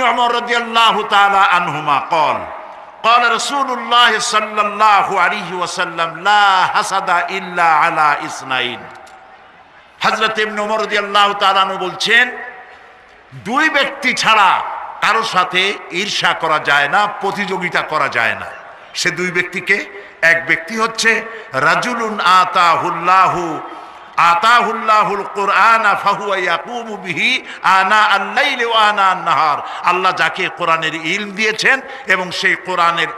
عمر رضي الله تعالى عنهما قال قال رسول الله صلى الله عليه وسلم لا حسد إلا على اثنين হযরত ইবনে ওমর রাদিয়াল্লাহু তাআলা আনহু বলছেন, দুই ব্যক্তি ছাড়া কারো সাথে ঈর্ষা করা যায় না, প্রতিযোগিতা করা যায় না। সে দুই ব্যক্তিকে, এক ব্যক্তি হচ্ছে রাজুলুন আতাহুল্লাহুল কুরআনা ফাহুয়া ইয়াকুমু বিহি আনা আল-লাইলি ওয়া আনা আন-নাহার। আল্লাহ যাকে কোরআনের ইলম দিয়েছেন এবং সেই কোরআনের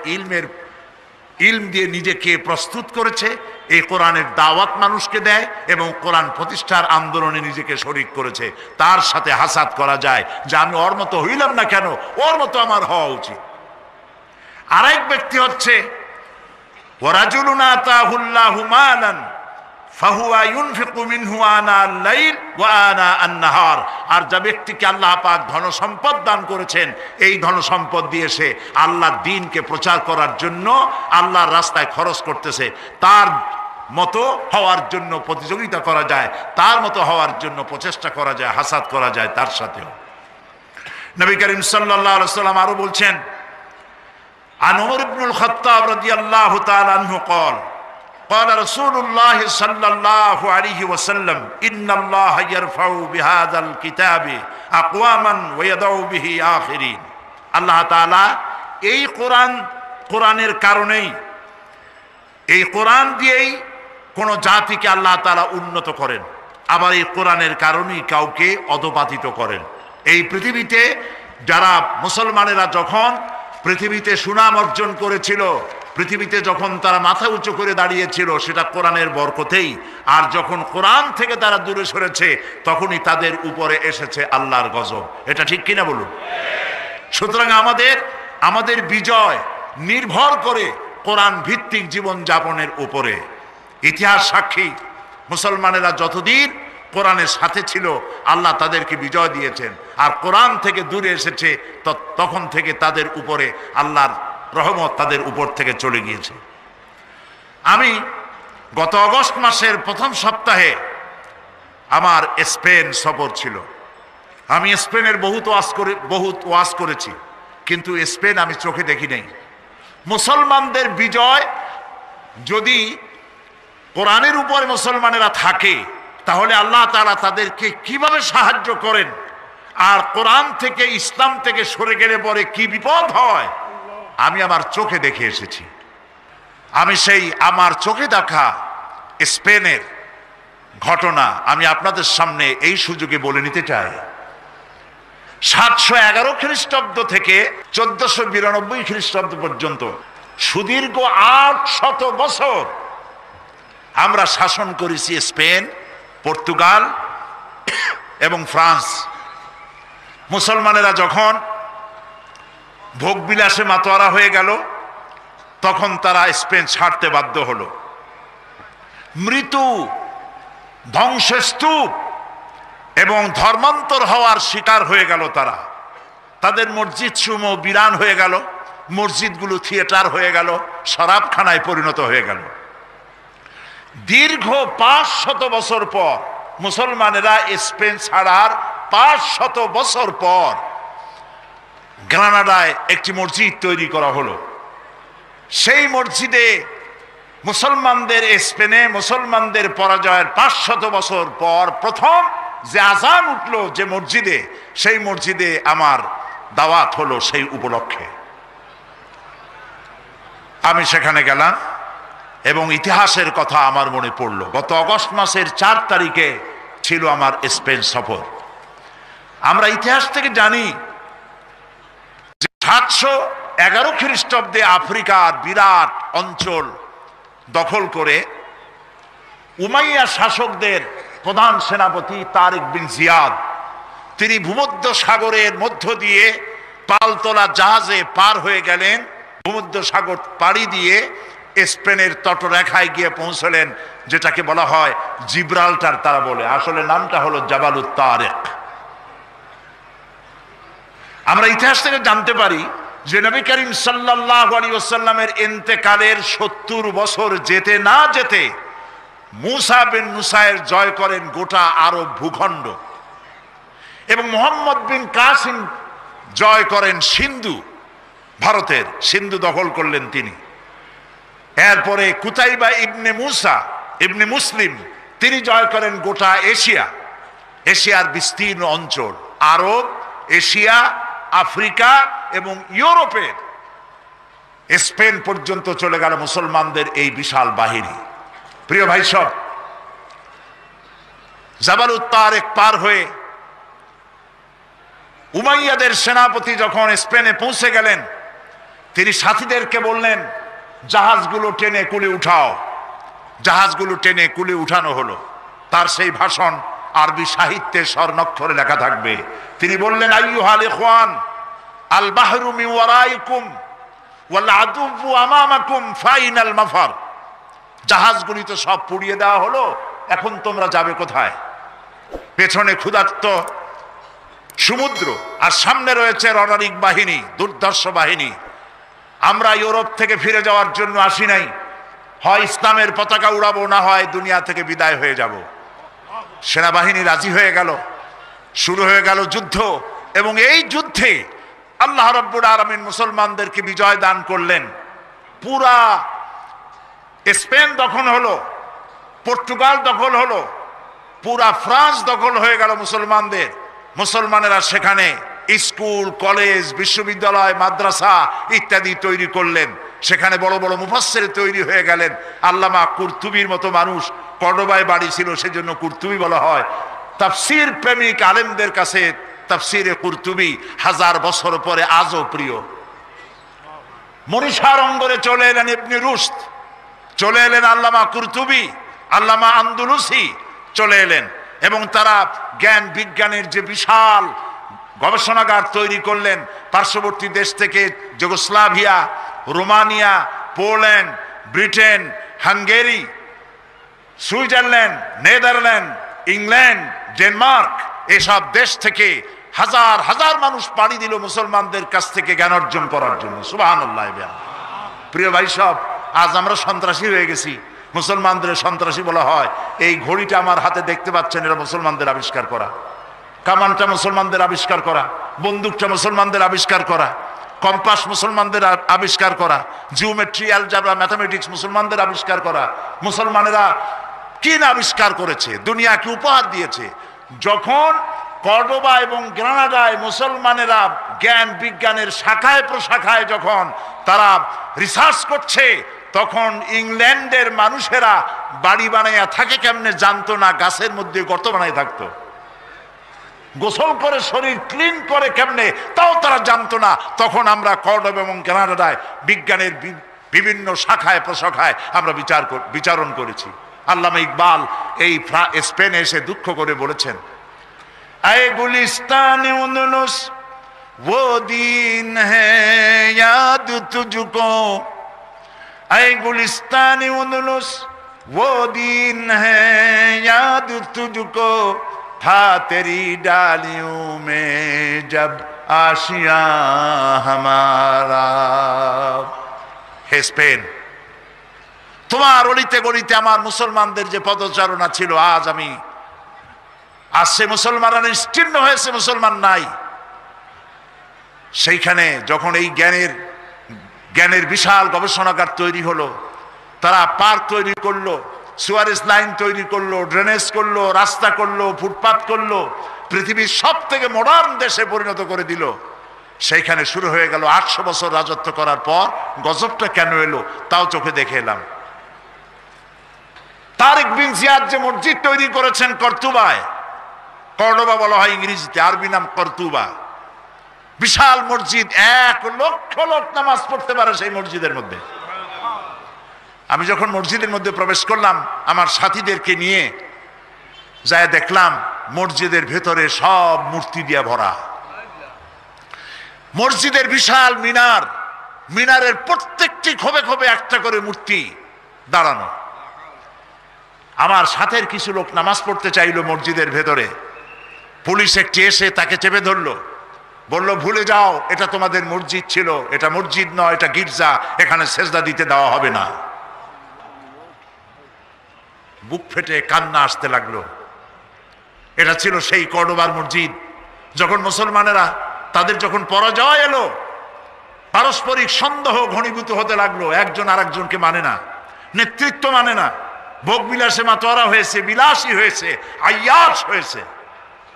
ইলম দিয়ে নিজেকে প্রস্তুত করেছে, এই কোরআনের দাওয়াত মানুষকে দেয় এবং কোরআন প্রতিষ্ঠার আন্দোলনে নিজেকে শরীক করেছে, তার সাথে হাসাদ করা যায় যে আমি ওর মতো হইলাম না কেন, ওর মতো আমার হওয়া উচিত। আরেক ব্যক্তি হচ্ছে ওয়ারাজুলুন আতাহুল্লাহু মালান ফাহুয়া ইউনফিকু মিনহু আনা আল-লাইল ওয়া আনা আন-নাহার। আর যে ব্যক্তিকে আল্লাহ পাক ধন সম্পদ দান করেছেন, এই ধন সম্পদ দিয়ে সে আল্লাহর দ্বীনকে প্রচার করার জন্য আল্লাহর রাস্তায় খরচ করতেছে, তার মতো হওয়ার জন্য প্রতিযোগিতা করা যায়, তার মতো হওয়ার জন্য প্রচেষ্টা করা যায়, হাসাদ করা যায় তার সাথেও। নবী করিম সাল্লাল্লাহু আলাইহি ওয়াসাল্লাম আরো বলছেন, আন উমর ইবনুল খাত্তাব রাদিয়াল্লাহু তাআলা আনহু قال قال رسول الله صلى الله عليه وسلم إن الله يرفع بهذا الكتاب أقواما ويضع به آخرين। আল্লাহ তাআলা এই কোরআনের কারণেই, এই কোরআন দিয়েই কোন জাতিকে আল্লাহ তাআলা উন্নত করেন, আবার এই কোরআনের কারণেই কাউকে অধপতিত করেন। এই পৃথিবীতে যারা মুসলমানেরা যখন পৃথিবীতে সুনাম অর্জন করেছিল, পৃথিবীতে যখন তারা মাথা উঁচু করে দাঁড়িয়েছিল, সেটা কোরআনের বরকতেই। আর যখন কোরআন থেকে তারা দূরে সরেছে, তখনই তাদের উপরে এসেছে আল্লাহর গজব। এটা ঠিক কিনা বলুন? সুতরাং আমাদের বিজয় নির্ভর করে কোরআন ভিত্তিক জীবন যাপনের উপরে। ইতিহাস সাক্ষী, মুসলমানেরা যতদিন কোরআনের সাথে ছিল, আল্লাহ তাদেরকে বিজয় দিয়েছেন। আর কোরআন থেকে দূরে এসেছে, তখন থেকে তাদের উপরে আল্লাহর রহমত তাদের উপর থেকে চলে গিয়েছে। আমি গত আগস্ট মাসের প্রথম সপ্তাহে আমার স্পেন সফর ছিল। আমি স্পেনের বহুত ওয়াজ করেছি, কিন্তু স্পেন আমি চোখে দেখি নাই। মুসলমানদের বিজয় যদি কোরআনের উপরে মুসলমানেরা থাকে, তাহলে আল্লাহ তাআলা তাদেরকে কিভাবে সাহায্য করেন, আর কোরআন থেকে ইসলাম থেকে সরে গেলে পরে কি বিপদ হয়, আমি আমার চোখে দেখে এসেছি। আমি সেই আমার চোখে দেখা স্পেনের ঘটনা আমি আপনাদের সামনে এই সুযোগে বলে নিতে চাই। 711 খ্রিস্টাব্দ থেকে 1492 খ্রিস্টাব্দ পর্যন্ত সুদীর্ঘ 800 বছর আমরা শাসন করেছি স্পেন, পর্তুগাল এবং ফ্রান্স। মুসলমানেরা যখন ভোগবিলাসে মাতোয়ারা হয়ে গেল, তখন তারা স্পেন ছাড়তে বাধ্য হলো। মৃত্যু, ধ্বংসস্তূপ এবং ধর্মান্তর হওয়ার শিকার হয়ে গেল তারা। তাদের মসজিদ সমূহ বিরান হয়ে গেল, মসজিদগুলো থিয়েটার হয়ে গেল, শরাবখানায় পরিণত হয়ে গেল। দীর্ঘ 500 বছর পর, মুসলমানেরা স্পেন ছাড়ার 500 বছর পর গ্রানাডায় একটি মসজিদ তৈরি করা হলো। সেই মসজিদে মুসলমানদের, স্পেনে মুসলমানদের পরাজয়ের 500 বছর পর প্রথম যে আযান উঠলো যে মসজিদে, সেই মসজিদে আমার দাওয়াত হলো। সেই উপলক্ষে আমি সেখানে গেলাম এবং ইতিহাসের কথা আমার মনে পড়লো। গত আগস্ট মাসের 4 তারিখে ছিল আমার স্পেন সফর। আমরা ইতিহাস থেকে জানি যে 711 খ্রিস্টাব্দে আফ্রিকার বিরাট অঞ্চল দখল করে উমাইয়া শাসকদের প্রধান সেনাপতি তারিক বিন জিয়াদ, তিনি ভূমধ্য সাগরের মধ্য দিয়ে পালতোলা জাহাজে পার হয়ে গেলেন। ভূমধ্য সাগর পাড়ি দিয়ে স্পেনের তটরেখায় গিয়ে পৌঁছলেন, যেটাকে বলা হয় জিব্রাল্টার। তারা বলে আসলে নামটা হলো জাবালুত তারিক। আমরা ইতিহাস থেকে জানতে পারি যে নবী করিম সাল্লাল্লাহু আলাইহি ওয়াসাল্লামের ইন্তেকালের 70 বছর যেতে না যেতে মুসা বিন নুসাইর জয় করেন গোটা আরব ভূখণ্ড, এবং মুহাম্মদ বিন কাসিম জয় করেন সিন্ধু, ভারতের সিন্ধু দখল করলেন তিনি। এরপরে কুতাইবা ইবনে মুসা ইবনে মুসলিম, তিনি জয় করেন গোটা এশিয়া, এশিয়ার বিস্তীর্ণ অঞ্চল, আরব, এশিয়া, আফ্রিকা এবং ইউরোপের স্পেন পর্যন্ত চলে গেল মুসলমানদের এই বিশাল বাহিনী। প্রিয় ভাই সব, জাবালুত তারেক পার হয়ে উমাইয়াদের সেনাপতি যখন স্পেনে পৌঁছে গেলেন, তিনি সাথীদেরকে বললেন, জাহাজগুলো টেনে কুলে উঠাও। জাহাজগুলো টেনে কুলে উঠানো হলো। তার সেই ভাষণ আরবি সাহিত্যে স্বর্ণাক্ষরে লেখা থাকবে। তিনি বললেন, আইয়ুহাল ইখওয়ান, আল বাহরু মিন ওয়ারাইকুম ওয়াল আদুবু আমামাকুম ফাইনাল মাফার। জাহাজগুলি তো সব পুড়িয়ে দেওয়া হলো, এখন তোমরা যাবে কোথায়? পেছনে ক্ষুধার্ত সমুদ্র, আর সামনে রয়েছে রণারিক বাহিনী, দুর্ধর্ষ বাহিনী। আমরা ইউরোপ থেকে ফিরে যাওয়ার জন্য আসি নাই, হয় ইসলামের পতাকা উড়াবো, না হয় দুনিয়া থেকে বিদায় হয়ে যাব। সেনাবাহিনী রাজি হয়ে গেল, শুরু হয়ে গেল যুদ্ধ। এবং এই যুদ্ধে আল্লাহ রাব্বুল আলামিন মুসলমানদেরকে বিজয় দান করলেন। পুরা স্পেন দখল হলো, পর্তুগাল দখল হলো, পুরা ফ্রান্স দখল হয়ে গেল মুসলমানদের। মুসলমানেরা সেখানে স্কুল, কলেজ, বিশ্ববিদ্যালয়, মাদ্রাসা ইত্যাদি তৈরি করলেন। সেখানে বড় বড় মুফাসসির তৈরি হয়ে গেলেন। আল্লামা কুরতুবির মতো মানুষ কর্ডোবায় বাড়ি ছিল, সেজন্য কুরতুবি বলা হয়। তাফসীর প্রেমিক আলেমদের কাছে তাফসীরে কুরতুবি 1000 বছর পরে আজও প্রিয়। মনীষার অঙ্গরে চলে এলেন ইবনে রুশদ, চলে এলেন আল্লামা কুরতুবি, আল্লামা আন্দুলুসি চলে এলেন, এবং তারা জ্ঞান বিজ্ঞানের যে বিশাল গবেষণাগার তৈরি করলেন। পার্শ্ববর্তী দেশ থেকে Yugoslavia, Romania, Poland, Britain, Hungary, Switzerland, Netherland, England, Denmark, এসব দেশ থেকে হাজার হাজার মানুষ পাড়ি দিল মুসলমানদের কাছ থেকে জ্ঞান অর্জন করার জন্য। সুবহানাল্লাহ। প্রিয় ভাই সব, আজ আমরা সন্ত্রাসী হয়ে গেছি, মুসলমানদের সন্ত্রাসী বলা হয়। এই ঘড়িটা আমার হাতে দেখতে পাচ্ছেন, এরা মুসলমানদের আবিষ্কার করা। কামানটা মুসলমানদের আবিষ্কার করা, বন্দুকটা মুসলমানদের আবিষ্কার করা, কম্পাস মুসলমানদের আবিষ্কার করা, জিওমেট্রি, অ্যালজাবরা, ম্যাথামেটিক্স মুসলমানদের আবিষ্কার করা। মুসলমানেরা কি না আবিষ্কার করেছে, দুনিয়াকে উপহার দিয়েছে। যখন কর্ডোবা এবং গ্রানাডায় মুসলমানেরা জ্ঞান বিজ্ঞানের শাখায় প্রশাখায় যখন তারা রিসার্চ করছে, তখন ইংল্যান্ডের মানুষেরা বাড়ি বানাইয়া থাকে কেমনে জানতো না, গাছের মধ্যে গর্ত বানাই থাকতো। গোসল করে শরীর ক্লিন করে কেমনে তাও তারা জানতো না। তখন আমরা কর্ডোবা এবং গ্রানাডায় বিজ্ঞানের বিভিন্ন শাখায় প্রশাখায় আমরা বিচারণ করেছি। আল্লামা ইকবাল এই স্পেনে এসে দুঃখ করে বলেছেন, আয়ে গুলিস্তানে উনলুস वो दिन है याद तुझको, आए गुलिस्तान उंदलुस वो दिन है याद तुझको, था तेरी डालियों में जब आशिया हमारा। हे स्पेन, তোমার অলিতে গলিতে আমার মুসলমানদের যে পদচারণা ছিল, আজ সে মুসলমানরা নিশ্চিহ্ন হয়েছে, মুসলমান নাই। সেইখানে যখন এই জ্ঞানের বিশাল গবেষণাগার তৈরি হলো, তারা পার্ক তৈরি করলো, সুয়ারেজ লাইন তৈরি করলো, ড্রেনেজ করলো, রাস্তা করলো, ফুটপাথ করলো, পৃথিবীর সব থেকে মডার্ন দেশে পরিণত করে দিল। সেইখানে শুরু হয়ে গেল 800 বছর রাজত্ব করার পর গজবটা কেন এলো তাও চোখে দেখে এলাম। তারেক বিন জিয়াদ যে মসজিদ তৈরি করেছেন কর্তুবায়, কর্ডোবা বলা হয় ইংরেজিতে, আরবি নাম কর্তুবা, বিশাল মসজিদ, 1 লক্ষ লোক নামাজ পড়তে পারে সেই মসজিদের মধ্যে। আমি যখন মসজিদের মধ্যে প্রবেশ করলাম আমার সাথীদেরকে নিয়ে, যায় দেখলাম মসজিদের ভেতরে সব মূর্তি দিয়ে ভরা। মসজিদের বিশাল মিনার, মিনারের প্রত্যেকটি খোপে খোপে একটা করে মূর্তি দাঁড়ানো। আমার সাথের কিছু লোক নামাজ পড়তে চাইলো মসজিদের ভেতরে, পুলিশ একটি এসে তাকে চেপে ধরলো, বলল ভুলে যাও, এটা তোমাদের মসজিদ ছিল, এটা মসজিদ নয়, এটা গির্জা, এখানে সেজদা দিতে দেওয়া হবে না। বুক ফেটে কান্না আসতে লাগলো। এটা ছিল সেই কর্ডোবার মসজিদ, যখন মুসলমানেরা তাদের যখন পরাজয় এলো, পারস্পরিক সন্দেহ ঘনীভূত হতে লাগলো, একজন আরেকজনকে মানে না, নেতৃত্ব মানে না, ভোগ বিলাসে মাতোয়ারা হয়েছে, বিলাসী হয়েছে, আইয়াস হয়েছে।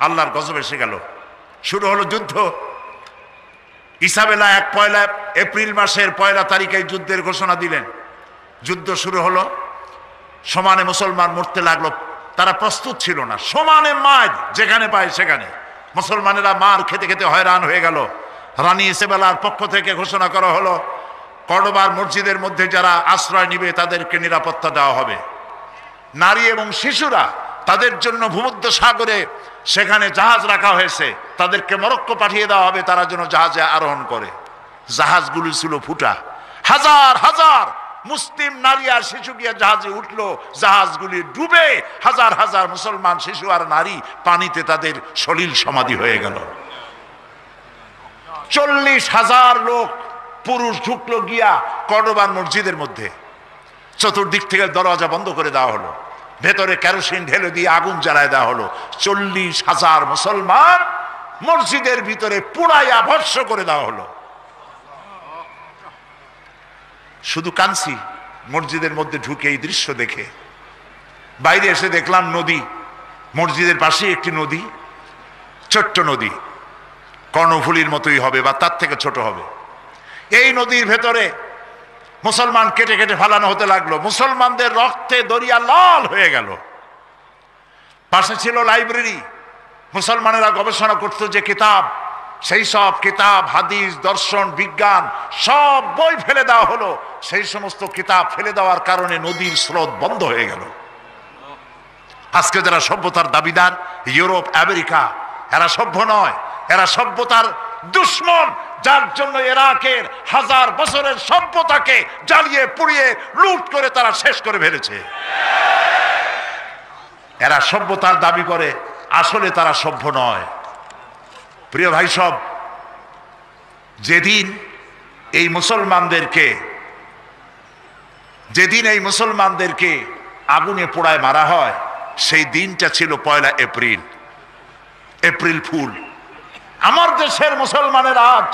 আল্লাহর গজব এসে গেল, শুরু হলো যুদ্ধ। ইসাবেলা 1 এপ্রিল মাসের 1 তারিখে যুদ্ধের ঘোষণা দিলেন। যুদ্ধ শুরু হলো, সমানে মুসলমান মরতে লাগলো। তারা প্রস্তুত ছিল না, সমানে মার যেখানে পায় সেখানে। মুসলমানেরা মার খেতে খেতে হয়রান হয়ে গেল। রানী ইসাবেলার পক্ষ থেকে ঘোষণা করা হলো, কর্ডোবার মসজিদের মধ্যে যারা আশ্রয় নিবে তাদেরকে নিরাপত্তা দেওয়া হবে। নারী এবং শিশুরা তাদের জন্য ভূমধ্য সাগরে সেখানে জাহাজ রাখা হয়েছে, তাদেরকে মরক্কো পাঠিয়ে দেওয়া হবে, তারা যেন জাহাজে আরোহণ করে। জাহাজগুলি ছিল ফুটা, হাজার হাজার মুসলিম নারী আর শিশু গিয়ে জাহাজে উঠলো, জাহাজগুলি ডুবে হাজার হাজার মুসলমান শিশু আর নারী পানিতে তাদের সলিল সমাধি হয়ে গেল। 40,000 লোক পুরুষ ঢুকলো গিয়া কর্ডোবার মসজিদের মধ্যে। চতুর্দিক থেকে দরজা বন্ধ করে দেওয়া হলো, ভেতরে কেরোসিন ঢেলে দিয়ে আগুন জ্বালায় দেওয়া হলো। 40,000 মুসলমান মসজিদের ভিতরে পুড়াইয়া ভস্ম করে দেওয়া হলো। শুধু কাঁদছি মসজিদের মধ্যে ঢুকে এই দৃশ্য দেখে। বাইরে এসে দেখলাম নদী, মসজিদের পাশে একটি নদী, ছোট্ট নদী, কর্ণফুলীর মতোই হবে বা তার থেকে ছোট হবে। এই নদীর ভেতরে মুসলমান কেটে কেটে ফালানো হতে লাগলো, মুসলমানদের রক্তে দরিয়া লাল হয়ে গেল। পাশে ছিল লাইব্রেরি, মুসলমানেরা গবেষণা করতো যে কিতাব, সেই সব কিতাব, হাদিস, দর্শন, বিজ্ঞান সব বই ফেলে দেওয়া হলো। সেই সমস্ত কিতাব ফেলে দেওয়ার কারণে নদীর স্রোত বন্ধ হয়ে গেল। আজকে যারা সভ্যতার দাবিদার, ইউরোপ, আমেরিকা, এরা সভ্য নয়, এরা সভ্যতার দুশ্মন, যার জন্য ইরাকের 1000 বছরের সভ্যতাকে জ্বালিয়ে পুড়িয়ে লুট করে তারা শেষ করে ফেলেছে। এরা সভ্যতার দাবি করে, আসলে তারা সভ্য নয়। প্রিয় ভাই সব, যেদিন এই মুসলমানদেরকে আগুনে পোড়ায় মারা হয়, সেই দিনটা ছিল 1 এপ্রিল, এপ্রিল ফুল। আমার দেশের মুসলমানের আজ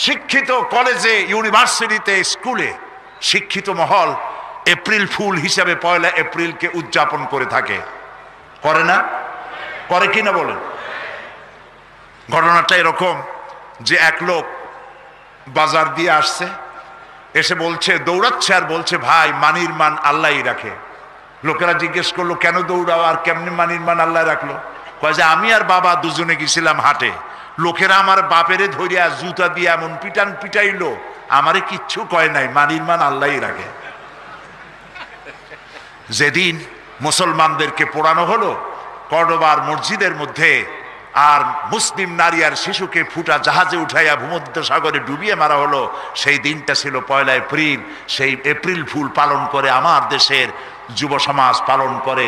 শিক্ষিত কলেজে, ইউনিভার্সিটিতে, স্কুলে শিক্ষিত মহল এপ্রিল ফুল হিসাবে 1 এপ্রিলকে উদযাপন করে থাকে। করে না? করে কিনা বলেন? ঘটনাটা এরকম যে এক লোক বাজার দিয়ে আসছে, এসে বলছে, দৌড়াচ্ছে আর বলছে, ভাই মানির মান আল্লাহই রাখে। লোকেরা জিজ্ঞেস করলো, কেন দৌড়াও আর কেমনি মানির মান আল্লাহ রাখলো? কয় যে আমি আর বাবা দুজনে গেছিলাম হাটে, লোকেরা আমার বাপেরে ধরিয়া জুতা দিয়ে এমন পিটাইলো, আমারে কিচ্ছু কয় নাই, মানির মান আল্লাহই রাখে। যেদিন মুসলমানদেরকে পোড়ানো হলো কর্ডোবার মসজিদের মধ্যে, আর মুসলিম নারী আর শিশুকে ফুটা জাহাজে উঠাইয়া ভূমধ্য সাগরে ডুবিয়ে মারা হলো, সেই দিনটা ছিল 1 এপ্রিল। সেই এপ্রিল ফুল পালন করে আমার দেশের যুব সমাজ, পালন করে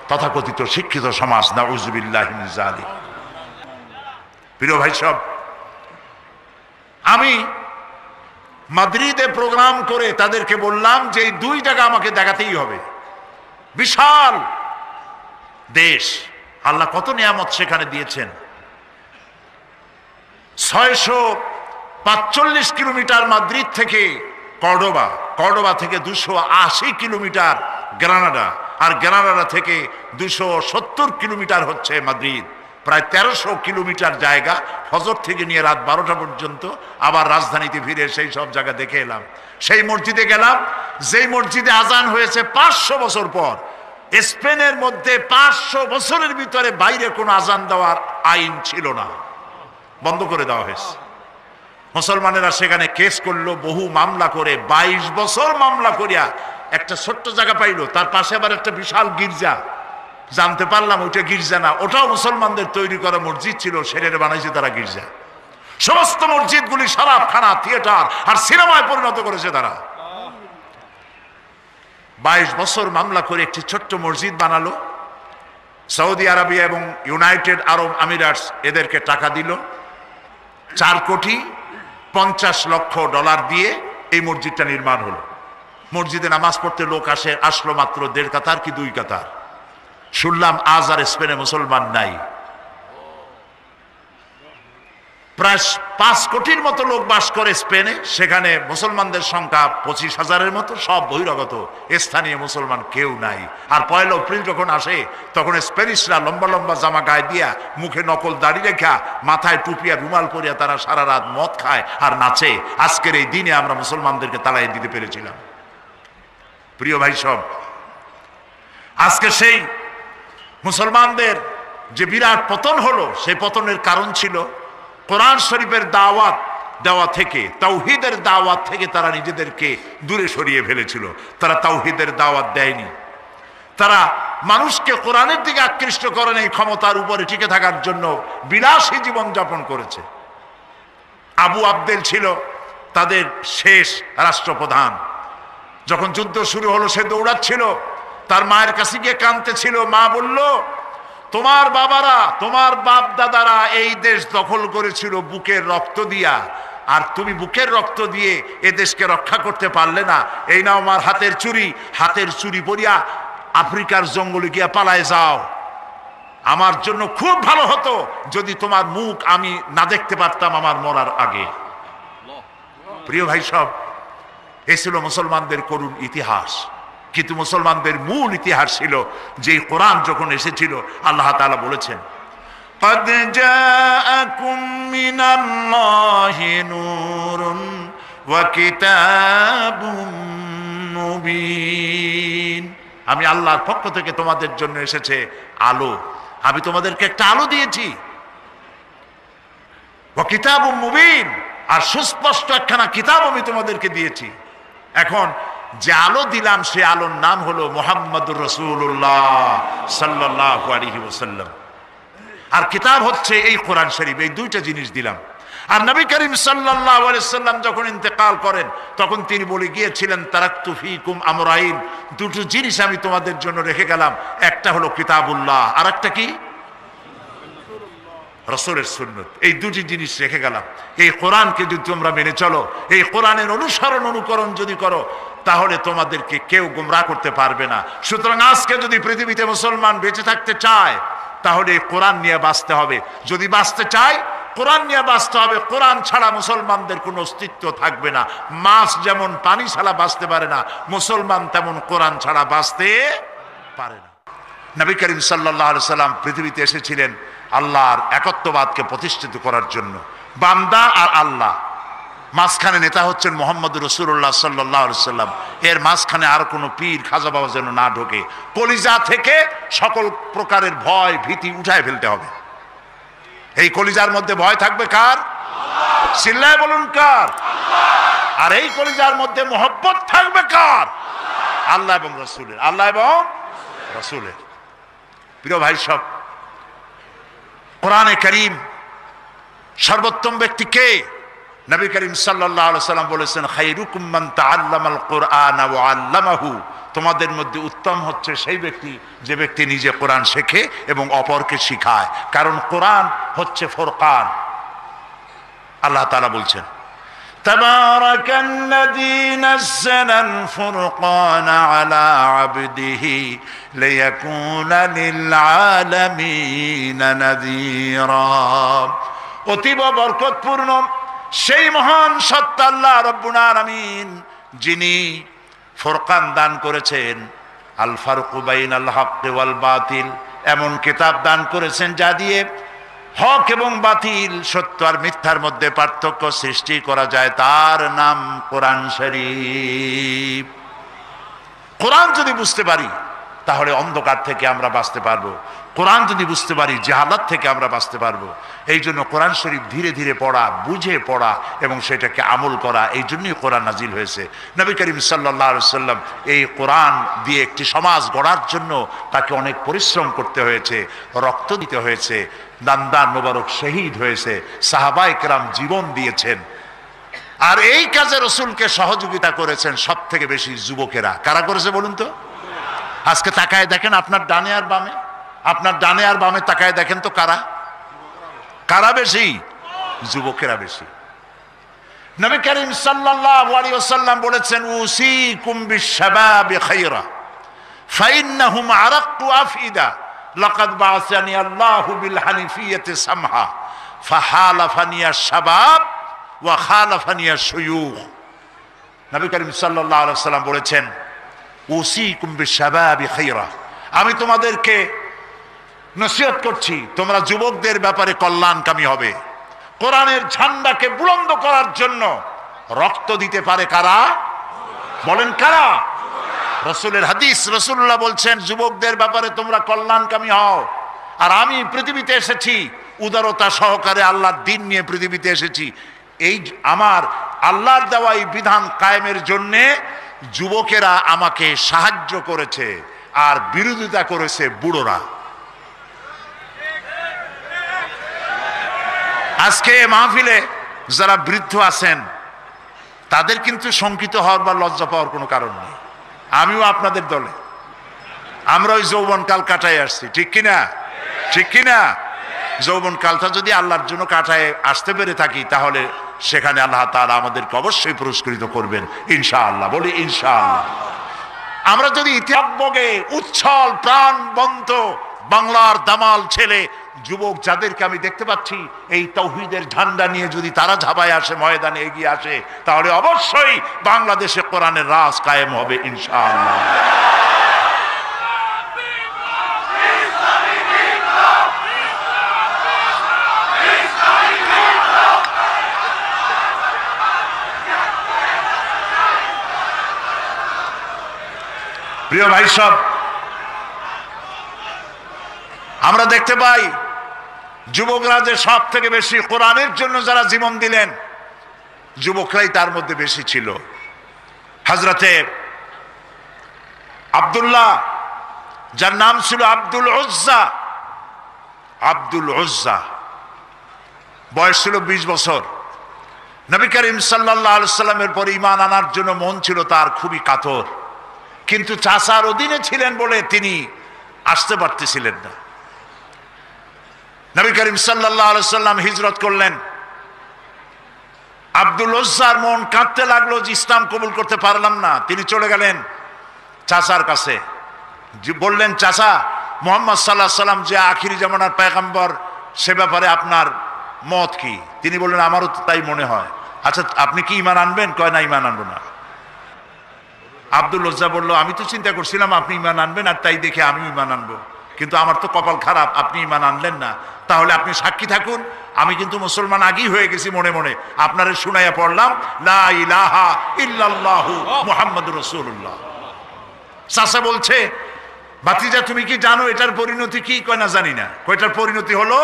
তথাকথিত শিক্ষিত সমাজ। নাউযুবিল্লাহি মিন যালিক। প্রিয় ভাই সব, আমি মাদ্রিদে প্রোগ্রাম করে তাদেরকে বললাম যে এই 2 জায়গা আমাকে দেখাতেই হবে। বিশাল দেশ, আল্লাহ কত নিয়ামত সেখানে দিয়েছেন। 645 কিলোমিটার মাদ্রিদ থেকে কর্ডোবা, কর্ডোবা থেকে 280 কিলোমিটার গ্রানাডা, আর গ্রানাডা থেকে 270 কিলোমিটার হচ্ছে মাদ্রিদ। প্রায় 1300 কিলোমিটার জায়গা, ফজর থেকে নিয়ে রাত 12টা পর্যন্ত। আবার রাজধানীতে ফিরে সেই সব জায়গা দেখে এলাম। সেই মসজিদে গেলাম যেই মসজিদে আজান হয়েছে 500 বছর পর। স্পেনের মধ্যে 500 বছরের ভিতরে বাইরে কোনো আজান দেওয়ার আইন ছিল না, বন্ধ করে দেওয়া হয়েছে। মুসলমানেরা সেখানে কেস করলো, বহু মামলা করে, 22 বছর মামলা করিয়া একটা ছোট্ট জায়গা পাইলো। তার পাশে আবার একটা বিশাল গির্জা, জানতে পারলাম ওইটা গির্জা না, ওটাও মুসলমানদের তৈরি করা মসজিদ ছিল, সেটারে বানাইছে তারা গির্জা। সমস্ত মসজিদগুলি শরাবখানা, থিয়েটার আর সিনেমায় পরিণত করেছে তারা। 22 বছর মামলা করে একটি ছোট্ট মসজিদ বানালো। সৌদি আরবিয়া এবং ইউনাইটেড আরব আমিরাটস এদেরকে টাকা দিল। 4,50,00,000 ডলার দিয়ে এই মসজিদটা নির্মাণ হলো। মসজিদে নামাজ পড়তে লোক আসলো মাত্র 1.5 কাতার কি 2 কাতার। শুনলাম আজ আর স্পেনে মুসলমান নাই। প্রায় 5 কোটির মতো লোক বাস করে স্পেনে। সেখানে মুসলমানদের সংখ্যা 25,000-এর মতো, সব বহিরাগত, স্থানীয় মুসলমান কেউ নাই। আর 1 এপ্রিল যখন আসে তখন স্প্যানিশরা লম্বা লম্বা জামা গায়ে দিয়া, মুখে নকল দাড়ি রেখা, মাথায় টুপি আর রুমাল পরিয়া তারা সারা রাত মদ খায় আর নাচে। আজকের এই দিনে আমরা মুসলমানদেরকে তাড়াই দিতে পেরেছিলাম। প্রিয় ভাই সব, আজকে সেই মুসলমানদের যে বিরাট পতন হলো, সেই পতনের কারণ ছিল কোরআন শরীফের দাওয়াত দেওয়া থেকে, তাওহীদের দাওয়াত থেকে তারা নিজেদেরকে দূরে সরিয়ে ফেলেছিল। তারা তাওহীদের দাওয়াত দেয়নি। তারা মানুষকে কোরআনের দিকে আকৃষ্ট করেন এই ক্ষমতার উপরে টিকে থাকার জন্য বিলাসী জীবন যাপন করেছে। আবু আবদেল ছিল তাদের শেষ রাষ্ট্রপ্রধান। যখন যুদ্ধ শুরু হলো সে দৌড়াচ্ছিল, তার মায়ের কাছে গিয়ে কাঁদতেছিল। মা বলল, তোমার বাবারা, তোমার বাপ দাদারা এই দেশ দখল করেছিল বুকের রক্ত দিয়া, আর তুমি বুকের রক্ত দিয়ে এ দেশকে রক্ষা করতে পারলে না। এই নাও আমার হাতের চুরি পরিয়া আফ্রিকার জঙ্গলে গিয়া পালায় যাও। আমার জন্য খুব ভালো হতো যদি তোমার মুখ আমি না দেখতে পারতাম আমার মরার আগে। প্রিয় ভাই সব, এ ছিল মুসলমানদের করুণ ইতিহাস। কিন্তু মুসলমানদের মূল ইতিহাস ছিল যে কোরআন যখন এসেছিল, আল্লাহ তাআলা বলেছেন, قد جاءكم من الله نور وكتاب مبين। আমি আল্লাহর পক্ষ থেকে তোমাদের জন্য এসেছে আলো। আমি তোমাদেরকে একটা আলো দিয়েছি। ওয়া কিতাবুম মুবিন, আর সুস্পষ্ট একখানা কিতাব আমি তোমাদেরকে দিয়েছি। এখন যে আলো দিলাম সে আলোর নাম হলো মুহাম্মদুর রাসূলুল্লাহ সাল্লাল্লাহু আলাইহি ওয়াসাল্লাম। আর কিতাব হচ্ছে এই কোরআন শরীফ। এই দুইটা জিনিস দিলাম। আর নবী করিম সাল্লাল্লাহু আলাইহি সাল্লাম যখন ইন্তেকাল করেন তখন তিনি বলে গিয়েছিলেন, তারাকতু ফীকুম আমরাইন, দুটো জিনিস আমি তোমাদের জন্য রেখে গেলাম। একটা হলো কিতাবুল্লাহ, আর একটা কি? রাসূলের সুন্নাত। এই দুটি জিনিস রেখে গেলাম। এই কোরআনকে যদি তোমরা মেনে চলো, এই কোরআনের অনুকরণ যদি করো, তাহলে তোমাদেরকে কেউ গোমরাহ করতে পারবে না। সুতরাং আজকে যদি পৃথিবীতে মুসলমান বেঁচে থাকতে চায় তাহলে এই কোরআন নিয়ে বাঁচতে হবে। যদি বাঁচতে চায় কোরআন নিয়ে বাঁচতে হবে। কোরআন ছাড়া মুসলমানদের কোনো অস্তিত্ব থাকবে না। মাছ যেমন পানি ছাড়া বাঁচতে পারে না, মুসলমান তেমন কোরআন ছাড়া বাঁচতে পারে না। নবী করিম সাল্লাল্লাহু আলাইহি সাল্লাম পৃথিবীতে এসেছিলেন আল্লাহর একত্ববাদকে প্রতিষ্ঠিত করার জন্য। বান্দা আর আল্লাহ, মাঝখানে নেতা হচ্ছেন মুহাম্মদুর রাসূলুল্লাহ সাল্লাল্লাহু আলাইহি সাল্লাম। এর মাঝখানে আর কোনো পীর খাজা বাবা যেন না ঢোকে। কলিজা থেকে সকল প্রকারের ভয় ভীতি উঠায় ফেলতে হবে। এই কলিজার মধ্যে ভয় থাকবে কার? চিল্লায় বলুন কার? আর এই কলিজার মধ্যে মহব্বত থাকবে কার? আল্লাহ এবং রাসূলের। আল্লাহ এবং রাসূলের। প্রিয় ভাই সব, কোরআনে কারীম সর্বোত্তম ব্যক্তি কে? নবী করিম সাল্লাল্লাহু আলাইহি সাল্লাম বলেছেন, খায়রুকুম মান তাআল্লামাল কুরআন ওয়া আল্লামাহু। তোমাদের মধ্যে উত্তম হচ্ছে সেই ব্যক্তি যে ব্যক্তি নিজে কোরআন শেখে এবং অপরকে শিখায়। কারণ কোরআন হচ্ছে ফুরকান। আল্লাহ তাআলা বলছেন, তাবারাকাল্লাযী নাযালাল ফুরকানা আলা আবদিহি লিয়াকুনা লিল আলামিনা নাযীরা। অতীব বরকতপূর্ণ সেই মহান সত্তা আল্লাহ রাব্বুল আলামিন, যিনি ফুরকান দান করেছেন, আল ফারকু বাইনাল হক ওয়াল বাতিল, এমন কিতাব দান করেছেন যা দিয়ে হক এবং বাতিল, সত্য আর মিথ্যার মধ্যে পার্থক্য সৃষ্টি করা যায়। তার নাম কোরআন শরীফ। কোরআন যদি বুঝতে পারি তাহলে অন্ধকার থেকে আমরা বাঁচতে পারবো। কোরআন যদি বুঝতে পারি জাহালাত থেকে আমরা বাঁচতে পারবো। এই জন্য কোরআন শরীফ ধীরে ধীরে পড়া, বুঝে পড়া এবং সেটাকে আমল করা, এই জন্যই কোরআন নাজিল হয়েছে। নবী করিম সাল্লাল্লাহু আলাইহি ওয়াসাল্লাম এই কোরআন দিয়ে একটি সমাজ গড়ার জন্য তাকে অনেক পরিশ্রম করতে হয়েছে, রক্ত দিতে হয়েছে, দান মোবারক শহীদ হয়েছে, সাহাবায়ে কেরাম জীবন দিয়েছেন। আর এই কাজে রসুলকে সহযোগিতা করেছেন সব থেকে বেশি যুবকেরা। কারা করেছে বলুন তো? আজকে তাকায় দেখেন আপনার ডানে আর বামে, আপনার ডানে আর বামে তাকায় দেখেন তো কারা কারা বেশি? যুবকেরা বেশি। নবী করিম সাল্লাল্লাহু আলাইহি ওয়াসাল্লাম বলেছেন, উসিকুম বিশ-শাবাবি খায়রা ফাইন্নাহুম আরাক্কু আফইদা লাকাদ বাআসানি আল্লাহু বিল হানিফিয়াতি সামহা ফাহালাফানি আশ-শাবাব ওয়া খালাফানি আশ-শুয়ুখ। নবী করিম সাল্লাল্লাহু আলাইহি ওয়াসাল্লাম বলেছেন, উসিকুম বিশ-শাবাবি খায়রা, আমি তোমাদেরকে নসিহত করছি তোমরা যুবকদের ব্যাপারে কল্যাণকামী হবে। কোরআনের ঝান্ডাকে বুলন্দ করার জন্য রক্ত দিতে পারে কারা? বলেন কারা? রাসূলের হাদিস, রাসূলুল্লাহ বলছেন যুবকদের ব্যাপারে তোমরা কল্যাণকামী হও। আর আমি পৃথিবীতে এসেছি উদারতা সহকারে আল্লাহর দ্বীন নিয়ে পৃথিবীতে এসেছি। এই আমার আল্লাহর দেওয়া এই বিধান কায়েমের জন্যে যুবকেরা আমাকে সাহায্য করেছে আর বিরোধিতা করেছে বুড়োরা। আজকে মাহফিলে যারা বৃদ্ধ আছেন তাদের কিন্তু শঙ্কিত হওয়ার বা লজ্জা পাওয়ার কোনো কারণ নেই। আমিও আপনাদের দলে, আমরা ওই যৌবনকাল কাটায় আসছি, ঠিক কিনা? ঠিক কিনা? যৌবনকালটা যদি আল্লাহর জন্য কাটায় আসতে পেরে থাকি তাহলে সেখানে আল্লাহ তাআলা আমাদেরকে অবশ্যই পুরস্কৃত করবেন ইনশাআল্লাহ। বলি ইনশাআল্লাহ। আমরা যদি ইতিহাসে উচ্ছল প্রাণবন্ত বাংলার দামাল ছেলে যুবক যাদেরকে আমি দেখতে পাচ্ছি এই তাওহীদের ঝান্ডা নিয়ে যদি তারা ঝাঁপায় আসে, ময়দানে এগিয়ে আসে, তাহলে অবশ্যই বাংলাদেশে কোরআনের রাজ কায়েম হবে ইনশাআল্লাহ। প্রিয় ভাই সব, আমরা দেখতে পাই যুবকরা যে সব থেকে বেশি কোরআনের জন্য যারা জীবন দিলেন যুবকরাই তার মধ্যে বেশি ছিল। হযরতে আব্দুল্লাহ, যার নাম ছিল আব্দুল উজ্জা, আব্দুল উজ্জা, বয়স ছিল 20 বছর। নবী করিম সাল্লাল্লাহু আলাইহি সাল্লামের পর ঈমান আনার জন্য মন ছিল তার খুবই কাতর, কিন্তু চাচার অধীনে ছিলেন বলে তিনি আসতে পারতেছিলেন না। নবী করিম সাল্লাল্লাহু আলাইহি সাল্লাম হিজরত করলেন। আব্দুল উজ্জার মন কাঁদতে লাগলো যে ইসলাম কবুল করতে পারলাম না। তিনি চলে গেলেন চাচার কাছে, বললেন, চাচা, মুহাম্মদ সাল্লাল্লাহু আলাইহি সাল্লাম যে আখিরি জামানার পয়গম্বর, সে ব্যাপারে আপনার মত কি? তিনি বললেন, আমারও তো তাই মনে হয়। আচ্ছা, আপনি কি ঈমান আনবেন? কয়, না, ঈমান আনবো না। আব্দুল উজ্জা বলল, আমি তো চিন্তা করছিলাম আপনি ঈমান আনবেন, আর তাই দেখে আমি ঈমান আনবো, কিন্তু আমার তো কপাল খারাপ, আপনি ঈমান আনলেন না। তাহলে আপনি সাক্ষী থাকুন, আমি কিন্তু মুসলমান আগেই হয়ে গেছি মনে মনে। আপনারে শুনাইয়া পড়লাম লা ইলাহা ইল্লাল্লাহু মুহাম্মাদুর রাসূলুল্লাহ। চাচা বলছে, ভাতিজা তুমি কি জানো এটার পরিণতি কি? কয়, না, জানি না। কয়টার পরিণতি হলো,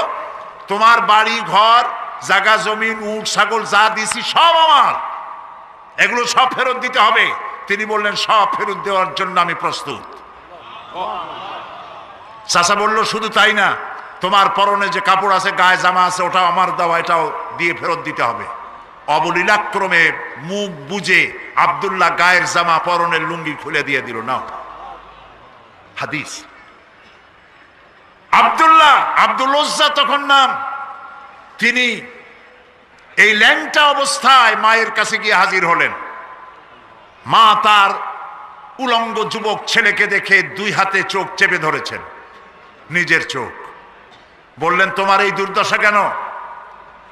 তোমার বাড়ি ঘর জায়গা জমিন উট ছাগল যা দিছি সব আমার, এগুলো সব ফেরত দিতে হবে। তিনি বললেন, সব ফেরত দেওয়ার জন্য আমি প্রস্তুত। চাচা বলল, শুধু তাই না, তোমার পরনে যে কাপড় আছে, গায়ে জামা আছে, ওটাও আমার দেওয়া, এটাও দিয়ে ফেরত দিতে হবে। অবলীলাক্রমে মুখ বুঝে আব্দুল্লাহ গায়ের জামা পরনের লুঙ্গি খুলে দিয়ে দিল। নাও, হাদিস। আব্দুল্লাহ, আব্দুল উজ্জা তখন নাম, তিনি এই ল্যাংটা অবস্থায় মায়ের কাছে গিয়ে হাজির হলেন। মা তার উলঙ্গ যুবক ছেলেকে দেখে 2 হাতে চোখ চেপে ধরেছেন, নিজের চোখ। বললেন, তোমার এই দুর্দশা কেন?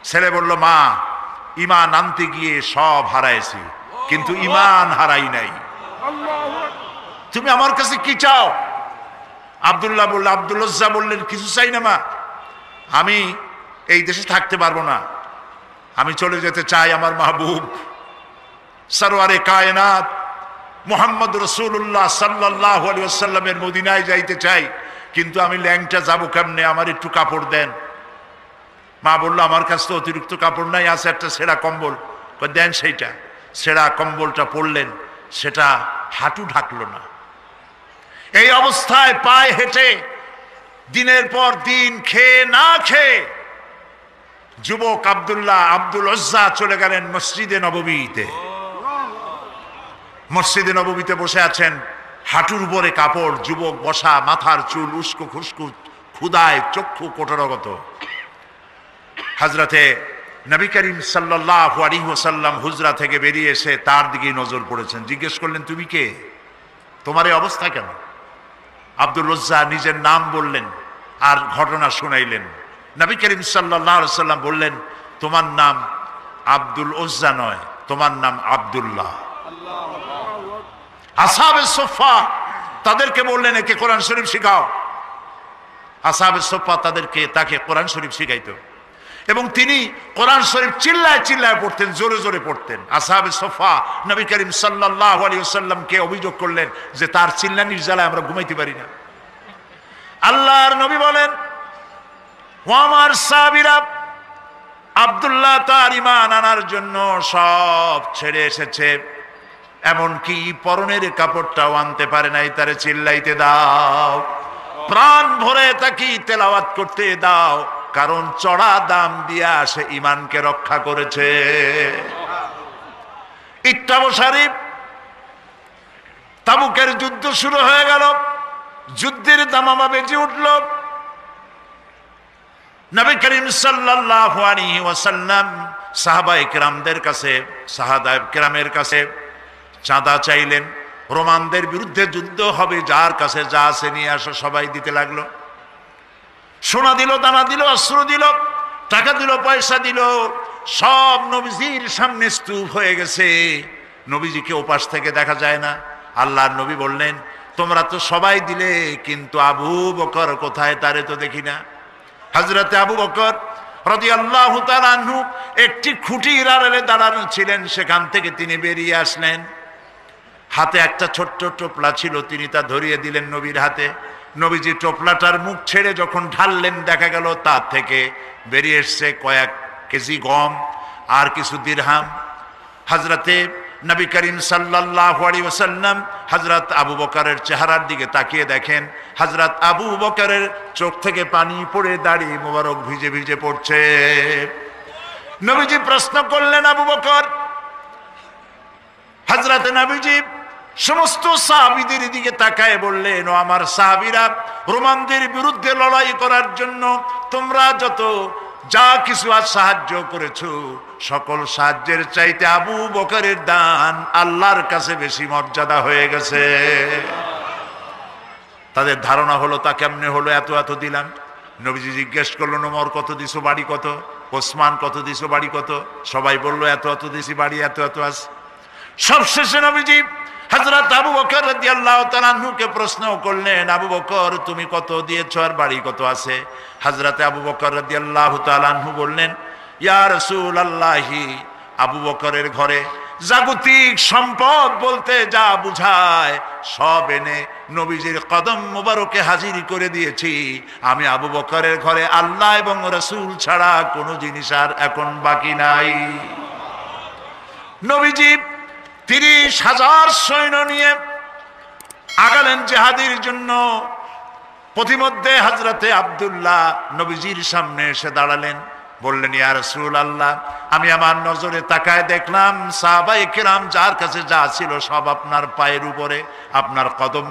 ছেলে বলল, মা, ঈমান আনতে গিয়ে সব হারাইছি, কিন্তু ঈমান হারাই নাই। তুমি আমার কাছে কি চাও? আব্দুল্লাহ বলল, আব্দুল উজ্জা বললেন, কিছু চাই না মা, আমি এই দেশে থাকতে পারবো না, আমি চলে যেতে চাই আমার মাহবুব সরওয়ারে কায়নাত মুহাম্মদ রাসূলুল্লাহ সাল্লাল্লাহু আলাইহি ওয়াসাল্লামের মদিনায় যাইতে চাই, কিন্তু আমি ল্যাংটা যাবো কেমনে? আমার একটু কাপড় দেন। মা বলল, আমার কাছে তো অতিরিক্ত কাপড় নাই, আছে একটা ছেঁড়া কম্বল। দেন সেইটা। ছেঁড়া কম্বলটা পরলেন, সেটা হাঁটু ঢাকলো না। এই অবস্থায় পায়ে হেঁটে দিনের পর দিন খেয়ে না খেয়ে যুবক আব্দুল্লাহ আব্দুল উজ্জা চলে গেলেন মসজিদে নববীতে। মসজিদে নববীতে বসে আছেন, হাঁটুর উপরে কাপড়, যুবক বসা, মাথার চুল উস্কো খুস্কু, ক্ষুধায় চক্ষু কোটরগত। হযরতে নবী করিম সাল্লাল্লাহু আলাইহি ওয়াসাল্লাম হুজরা থেকে বেরিয়ে এসে তার দিকেই নজর পড়েছেন। জিজ্ঞেস করলেন, তুমি কে? তোমার এই অবস্থা কেন? আব্দুল উজ্জা নিজের নাম বললেন। আর ঘটনা শুনাইলেন। নবী করিম সাল্লাল্লাহু আলাইহি ওয়াসাল্লাম বললেন, তোমার নাম আব্দুল উজ্জা নয়, তোমার নাম আব্দুল্লাহ। আসহাবে সুফফা তাদেরকে বললেন, একে কোরআন শরীফ শিখাও। আসহাবে সুফফা তাকে কোরআন শরীফ শিখাইতো এবং তিনি কোরআন শরীফ চিল্লায় চিল্লায় পড়তেন, জোরে জোরে পড়তেন। আসহাবে সুফফা নবী করিম সাল্লাল্লাহু আলাইহি ওয়াসাল্লামকে অভিযোগ করলেন যে তার চিল্লানির জ্বালায় আমরা ঘুমাইতে পারি না। আল্লাহর নবী বলেন, ও আমার সাহাবীরা, আব্দুল্লাহ তার ঈমান আনার জন্য সব ছেড়ে এসেছে, এমনকি পরনের কাপড়টাও আনতে পারে নাই, তারে চিল্লাইতে দাও, প্রাণ ভরে তাকে তেলাওয়াত করতে দাও, কারণ চড়া দাম দিয়া সে ঈমানকে রক্ষা করেছে। ইকতাব শরীফ, তাবুকের যুদ্ধ শুরু হয়ে গেল, যুদ্ধের দামামা বেজে উঠল। নবী করিম সাল্লাল্লাহু আলাইহি ওয়াসাল্লাম সাহাবায়ে কেরামদের কাছে, সাহাবায়ে কেরামের কাছে চাঁদা চাইলেন। রোমানদের বিরুদ্ধে যুদ্ধ হবে, যার কাছে যা আছে নিয়ে আসো। সবাই দিতে লাগলো, সোনা দিল, দানা দিল, অস্ত্র দিল, টাকা দিল, পয়সা দিল, সব নবীজির সামনে স্তূপ হয়ে গেছে। নবীজিকে ওপাশ থেকে দেখা যায় না। আল্লাহর নবী বললেন, তোমরা তো সবাই দিলে, কিন্তু আবু বকর কোথায়, তারে তো দেখি না। হযরতে আবু বকর রাদিয়াল্লাহু তাআলা আনহু একটি খুঁটির আড়ালে দাঁড়ানো ছিলেন, সেখান থেকে তিনি বেরিয়ে আসলেন। হাতে একটা ছোট্ট টোপলা ছিল, তিনি তা ধরিয়ে দিলেন নবীর হাতে। নবীজি টোপলাটার মুখ ছেড়ে যখন ঢাললেন, দেখা গেল তার থেকে বেরিয়ে এসছে কয়েক কেজি গম আর কিছু দিরহাম। হযরতে নবী করিম সাল্লাল্লাহু আলাইহি ওয়াসাল্লাম হযরত আবু বকরের চেহারার দিকে তাকিয়ে দেখেন, হযরত আবু বকরের চোখ থেকে পানি পড়ে, দাড়ি মোবারক ভিজে ভিজে পড়ছে। নবীজি প্রশ্ন করলেন, আবু বকর? হযরত নবীজি সমস্ত সাহাবীদের দিকে তাকায় বললেন, ও আমার সাহাবীরা, রোমানদের বিরুদ্ধে লড়াই করার জন্য তোমরা যত যা কিছু আজ সাহায্য করেছো, সকল সাহায্যের চাইতে আবু বকরের দান আল্লাহর কাছে বেশি মর্যাদা হয়ে গেছে। তাদের ধারণা হলো, তা কেমনে হলো, এত এত দিলাম। নবীজি জিজ্ঞেস করলেন, ওমর কত দিছো, বাড়ি কত? ওসমান কত দিছো, বাড়ি কত? সবাই বললো, এত এত দিছি, বাড়ি এত এত আছে। সবশেষে নবীজি হযরত আবু বকর রাদিয়াল্লাহু তাআলা আনহুকে প্রশ্ন করলেন, আবু বকর তুমি কত দিয়েছো আর বাড়ি কত আছে? হযরত আবু বকর রাদিয়াল্লাহু তাআলা আনহু বললেন, ইয়া রাসূলুল্লাহি, আবু বকরের ঘরে জাগতিক সম্পদ বলতে যা বুঝায় সব এনে নবীজির কদম মোবারকে হাজির করে দিয়েছি। আমি আবু বকরের ঘরে আল্লাহ এবং রাসূল ছাড়া কোনো জিনিস আর এখন বাকি নাই। নবীজি 30,000 সৈন্য নিয়ে আগালেন জিহাদের জন্য। পথিমধ্যে হযরতে আব্দুল্লাহ নবীজির সামনে এসে দাঁড়ালেন, বললেন, ইয়া রাসূলুল্লাহ, আমি আমার নজরে তাকায় দেখলাম সাহাবায়ে কেরাম যার কাছে যা ছিল সব আপনার পায়ের উপরে, আপনার কদম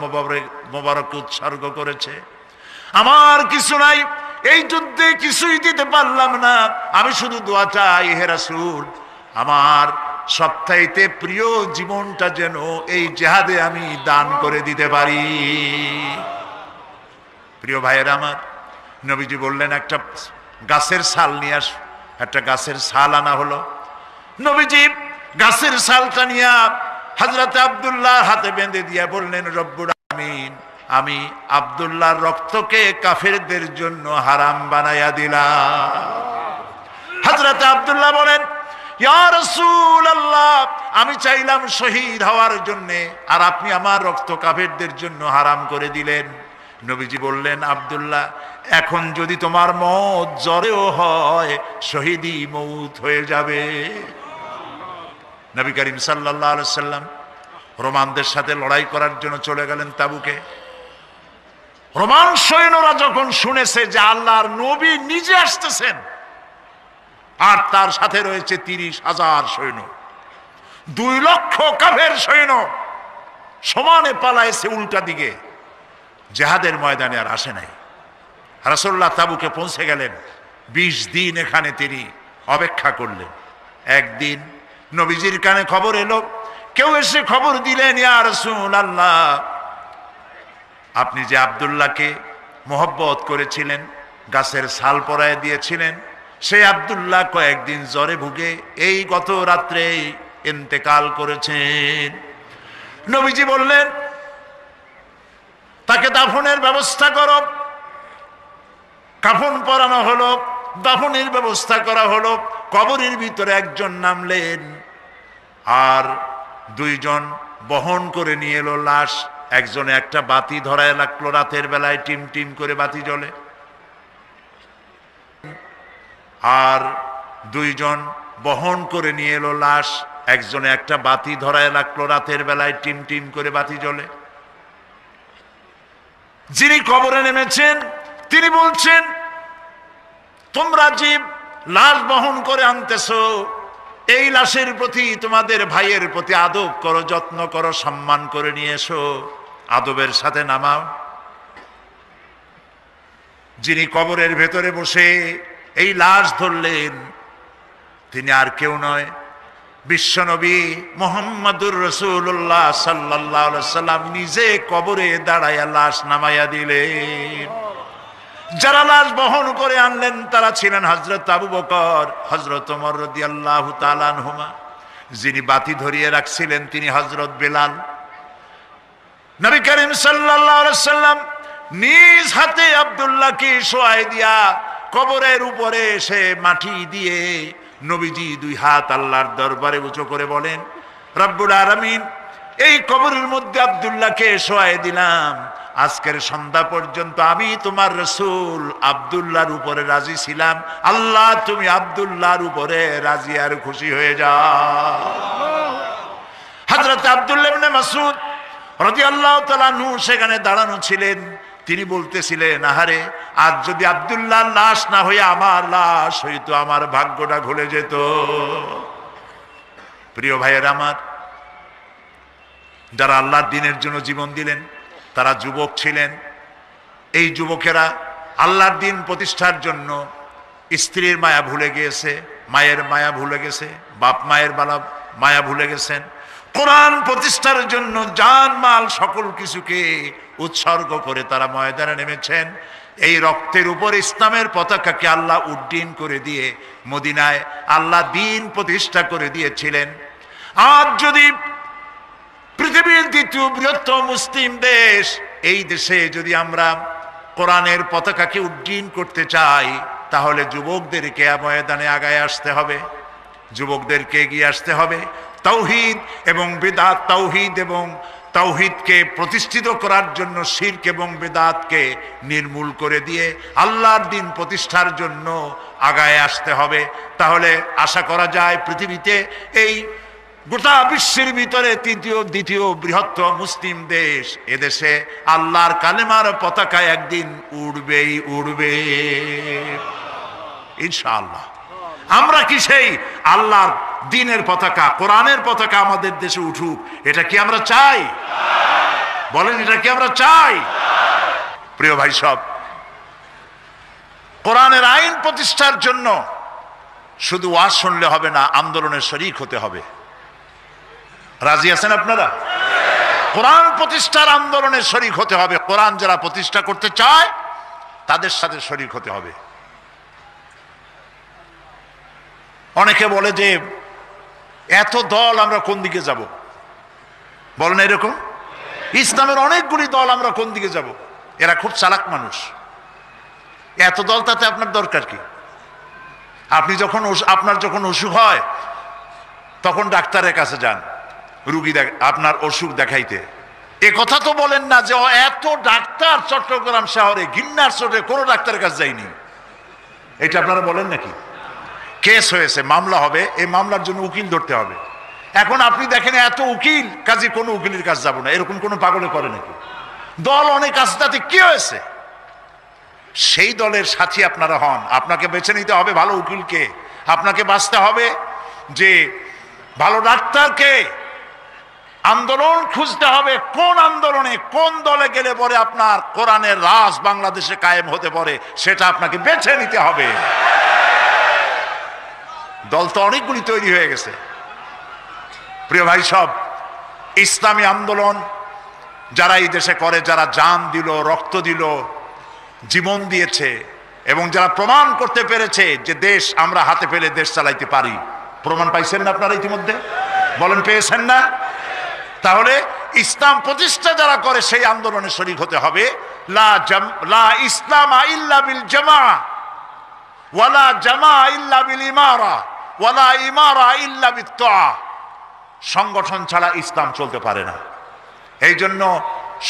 মোবারক উৎসর্গ করেছে। আমার কিছু নাই, এই যুদ্ধে কিছুই দিতে পারলাম না। আমি শুধু দোয়া চাই, হে রাসূল, আমার সবচাইতে প্রিয় জীবনটা যেন এই জিহাদে আমি দান করে দিতে পারি। প্রিয় ভাইয়েরা আমার, নবীজি বললেন, একটা গাছের ছাল নিয়ে আস। একটা গাছের ছাল আনা হলো। নবীজি গাছের ছালটা নিয়ে হযরতে আব্দুল্লাহর হাতে বেঁধে দিয়ে বললেন, রব্বুল আমিন, আমি আব্দুল্লাহর রক্তকে কাফেরদের জন্য হারাম বানাইয়া দিলাম। হযরতে আব্দুল্লাহ বলেন, ইয়া রাসূলুল্লাহ, আমি চাইলাম শহীদ হওয়ার জন্য, আর আপনি আমার রক্ত কাফেরদের জন্য হারাম করে দিলেন। নবীজি বললেন, আব্দুল্লাহ, এখন যদি তোমার মওত জ্বরেও হয়, শহীদি মওত হয়ে যাবে। নবী করিম সাল্লাল্লাহু আলাইহি ওয়াসাল্লাম রোমানদের সাথে লড়াই করার জন্য চলে গেলেন তাবুকে। রোমান সৈন্যরা যখন শুনেছে যে আল্লাহর নবী নিজে আসতেছেন আর তার সাথে রয়েছে 30,000 সৈন্য, 2 লক্ষ কাফের সৈন্য সমানে পালাইছে উল্টা দিকে, জিহাদের ময়দানে আর আসে নাই। রাসূলুল্লাহ তাবুকে পৌঁছে গেলেন। 20 দিন এখানে তিনি অপেক্ষা করলেন। একদিন নবীজির কানে খবর এলো, কেউ এসে খবর দিলেন, ইয়া রাসূলুল্লাহ, আপনি যে আব্দুল্লাহকে মোহব্বত করেছিলেন, গাছের ছাল পরায় দিয়েছিলেন, সেই আব্দুল্লাহ কয়েকদিন জ্বরে ভুগে এই গত রাত্রে ইন্তেকাল করেছেন। নবীজি বললেন, তাকে দাফনের ব্যবস্থা করো। কাফন পরানো হলো, দাফনের ব্যবস্থা করা হলো। কবরের ভিতরে একজন নামলেন, আর দুইজন বহন করে নিয়ে এলো লাশ। একজনে একটা বাতি ধরায় লাগলো, রাতের বেলায় টিম টিম করে বাতি জ্বলে। আর দুইজন বহন করে নিয়ে এলো লাশ। একজনে একটা বাতি ধরায় লাগলো, রাতের বেলায় টিম টিম করে বাতি জ্বলে। যিনি কবরে নেমেছেন তিনি বলছেন, তোমরা যে লাশ বহন করে আনতেছো, এই লাশের প্রতি তোমাদের ভাইয়ের প্রতি আদব করো, যত্ন করো, সম্মান করে নিয়ে এসো, আদবের সাথে নামাও। যিনি কবরের ভেতরে বসে এই লাশ ধরলেন তিনি আর কেউ নয়, বিশ্বনবী মুহাম্মদুর রাসূলুল্লাহ সাল্লাল্লাহু আলাইহি সাল্লাম নিজে কবরে দাঁড়ায়া লাশ নামাইয়া দিলেন। যারা লাশ বহন করে আনলেন তারা ছিলেন হযরত আবু বকর, হযরত ওমর রাদিয়াল্লাহু তাআলা আনহুমা। যিনি বাতি ধরিয়ে রাখছিলেন তিনি হযরত বেলাল। নবী করিম সাল্লাল্লাহু আলাইহি সাল্লাম নিজ হাতে আব্দুল্লাহকে শোয়াই দিয়া কবরের উপরে সে মাটি দিয়ে নবীজি দুই হাত আল্লাহর দরবারে উঁচু করে বলেন, রব্বুল আলামিন, এই কবরের মধ্যে আব্দুল্লাহকে শোয়াই দিলাম। আজকের সন্ধ্যা পর্যন্ত আমি তোমার রাসূল আব্দুল্লাহর উপরে রাজি ছিলাম। আল্লাহ তুমি আব্দুল্লাহর উপরে রাজি আর খুশি হয়ে যাও। হযরত আব্দুল্লাহ ইবনে মাসউদ রাদিয়াল্লাহু তাআলা আনহু সেখানে দাঁড়ানো ছিলেন। তিনি বলতেছিলেন, আহারে, আজ যদি আব্দুল্লাহর লাশ না হয়ে আমার লাশ হইতো, আমার ভাগ্যটা খুলে যেত। প্রিয় ভাইয়ের আমার, যারা আল্লাহর দ্বীনের জন্য জীবন দিলেন তারা যুবক ছিলেন। এই যুবকেরা আল্লাহর দ্বীন প্রতিষ্ঠার জন্য স্ত্রীর মায়া ভুলে গিয়েছে, মায়ের মায়া ভুলে গেছে, বাপ মায়ের মায়া ভুলে গেছেন। কোরআন প্রতিষ্ঠার জন্য জান মাল সকল কিছুকে উৎসর্গ করে তারা ময়দানে নেমেছেন। এই রক্তের উপর ইসলামের পতাকাকে আল্লাহ উড্ডীন করে দিয়ে মদিনায় আল্লাহ দ্বীন প্রতিষ্ঠা করে দিয়েছিলেন। আজ যদি পৃথিবীর দ্বিতীয় বৃহত্তম মুসলিম দেশ, এই দেশে যদি আমরা কোরআনের পতাকাকে উড্ডীন করতে চাই, তাহলে যুবকদেরকে ময়দানে আগায় আসতে হবে, যুবকদেরকে এগিয়ে আসতে হবে। তাওহীদ এবং বিদআত, তাওহীদ এবং তাওহীদকে প্রতিষ্ঠিত করার জন্য শিরক এবং বিদআতকে নির্মূল করে দিয়ে আল্লাহর দ্বীন প্রতিষ্ঠার জন্য আগায় আসতে হবে। তাহলে আশা করা যায় পৃথিবীতে, এই গোটা বিশ্বের ভিতরে দ্বিতীয় বৃহত্তম মুসলিম দেশ, এদেশে আল্লাহর কালেমার পতাকা একদিন উড়বেই উড়বে ইনশাআল্লাহ। আমরা কি সেই আল্লাহর দ্বীনের পতাকা, কোরআনের পতাকা আমাদের দেশে উঠুক, এটা কি আমরা চাই? বলেন, এটা কি আমরা চাই? প্রিয় ভাই সব, কোরআনের আইন প্রতিষ্ঠার জন্য শুধু ওয়াজ শুনলে হবে না, আন্দোলনের শরীক হতে হবে। রাজি আছেন আপনারা? কোরআন প্রতিষ্ঠার আন্দোলনের শরীক হতে হবে। কোরআন যারা প্রতিষ্ঠা করতে চায় তাদের সাথে শরীক হতে হবে। অনেকে বলে যে এত দল, আমরা কোন দিকে যাব? বলেন এরকম, ইসলামের অনেকগুলি দল, আমরা কোন দিকে যাব? এরা খুব চালাক মানুষ। এত দল, তাতে আপনার দরকার কি? আপনার যখন অসুখ হয় তখন ডাক্তারের কাছে যান, রুগী আপনার অসুখ দেখাইতে। এ কথা তো বলেন না যে এত ডাক্তার চট্টগ্রাম শহরে, গিন্নার চোটে কোনো ডাক্তারের কাছে যায়নি। এটা আপনারা বলেন নাকি? কেস হয়েছে, মামলা হবে, এই মামলার জন্য উকিল ধরতে হবে। এখন আপনি দেখেন এত উকিল, কাজে কোনো উকিলের কাছে যাব না, এরকম কোনো পাগলে করে নাকি? দল অনেক আছে, তাতে কি হয়েছে? সেই দলের সাথী আপনারা হন। আপনাকে বেছে নিতে হবে ভালো উকিলকে, আপনাকে বাঁচতে হবে যে ভালো ডাক্তারকে। আন্দোলন খুঁজতে হবে, কোন আন্দোলনে কোন দলে গেলে পরে আপনার কোরআনের রাজ বাংলাদেশে কায়েম হতে পারে, সেটা আপনাকে বেছে নিতে হবে। দল তো অনেকগুলি তৈরি হয়ে গেছে। প্রিয় ভাই সব, ইসলামী আন্দোলন যারা এই দেশে করে, যারা জান দিল, রক্ত দিল, জীবন দিয়েছে এবং যারা প্রমাণ করতে পেরেছে যে দেশ আমরা হাতে পেলে দেশ চালাইতে পারি। প্রমাণ পাইছেন না আপনারা ইতিমধ্যে? বলেন পেয়েছেন না? তাহলে ইসলাম প্রতিষ্ঠা যারা করে সেই আন্দোলনে শরীক হতে হবে। লা ইসলাম ইল্লা বিল জামা ওয়ালা জামা ইল্লা বিল ইমারা ওয়ালা ইমারা ইল্লা বিত তাআ। সংগঠন ছাড়া ইসলাম চলতে পারে না। এই জন্য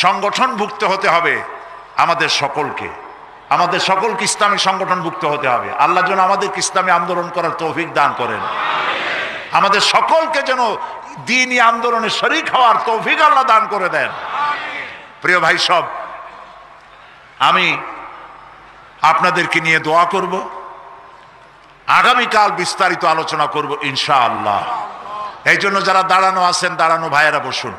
সংগঠনভুক্ত হতে হবে আমাদের সকলকে, আমাদের সকলকে ইসলামী সংগঠনভুক্ত হতে হবে। আল্লাহ যেন আমাদেরকে ইসলামী আন্দোলন করার তৌফিক দান করেন, আমাদের সকলকে যেন দ্বীনি আন্দোলনে শরীক হওয়ার তৌফিক আল্লাহ দান করে দেন। প্রিয় ভাই সব, আমি আপনাদেরকে নিয়ে দোয়া করব, আগামীকাল বিস্তারিত আলোচনা করব ইনশাআল্লাহ। এই জন্য যারা দাঁড়ানো আছেন, দাঁড়ানো ভাইয়েরা বসুন।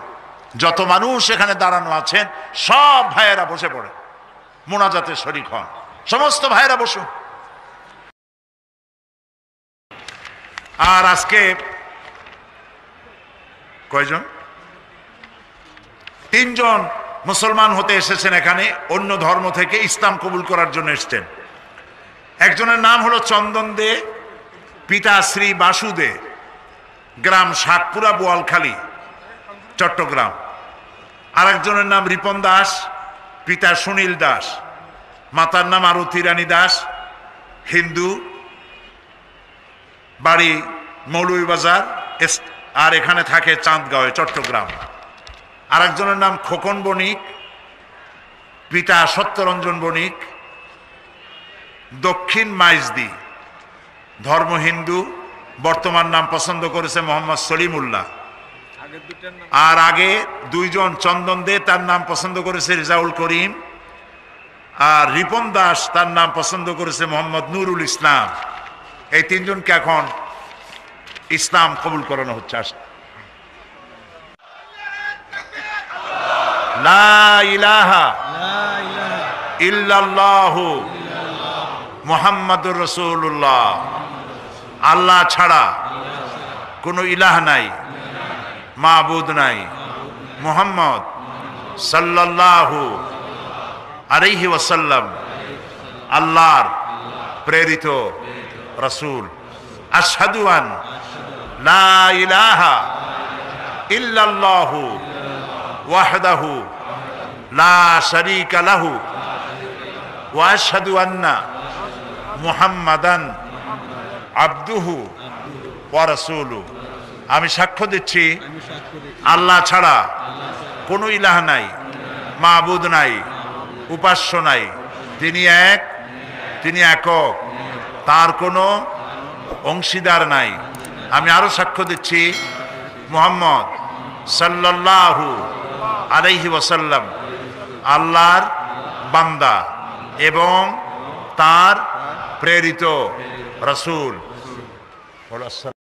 যত মানুষ এখানে দাঁড়ানো আছেন সব ভাইয়েরা বসে পড়ে, মোনাজাতে শরীক হন। সমস্ত ভাইয়েরা বসুন। আর আজকে কয়জন? 3 জন মুসলমান হতে এসেছেন এখানে, অন্য ধর্ম থেকে ইসলাম কবুল করার জন্য এসেছেন। একজনের নাম হলো চন্দন দে, পিতা শ্রী বাসুদে, গ্রাম শাকপুরা, বোয়ালখালী, চট্টগ্রাম। আরেকজনের নাম রিপন দাস, পিতা সুনীল দাস, মাতার নাম আরতি রানী দাস, হিন্দু, বাড়ি মৌলভীবাজার, আর এখানে থাকে চাঁদগাঁওয়ে, চট্টগ্রাম। আরেকজনের নাম খোকন বণিক, পিতা সত্যরঞ্জন বণিক, দক্ষিণ মাইজদি, ধর্ম হিন্দু, বর্তমান নাম পছন্দ করেছে মোহাম্মদ সলিমুল্লাহ। আর আগে 2 জন চন্দন দে, তার নাম পছন্দ করেছে রেজাউল করিম, আর রিপন দাস তার নাম পছন্দ করেছে মোহাম্মদ নুরুল ইসলাম। এই 3 জনকে এখন ইসলাম কবুল করানো হচ্ছে। লা ইলাহা ইল্লাল্লাহু মুহাম্মাদুর রাসূলুল্লাহ। আল্লাহ ছাড়া কোনো ইলাহ নাই, মাবুদ নাই। মুহাম্মদ সাল্লাল্লাহু আলাইহি ওয়াসাল্লাম আল্লাহর প্রেরিত রাসূল। আশহাদু আন লা ইলাহা ইল্লাল্লাহু ওয়াহদাহু লা শারীকা লাহু ওয়া আশহাদু আন্না মুহাম্মাদান আবদুহু ওয়া রাসূলুহু। আমি সাক্ষ্য দিচ্ছি আল্লাহ ছাড়া কোনো ইলাহ নাই, মাবুদ নাই, উপাস্য নাই। তিনি এক, তিনি একক, তার কোনো অংশীদার নাই। আমি আরো সাক্ষ্য দিচ্ছি মুহাম্মদ সাল্লাল্লাহু আলাইহি ওয়াসাল্লাম আল্লাহর বান্দা এবং তার প্রেরিত রাসূল।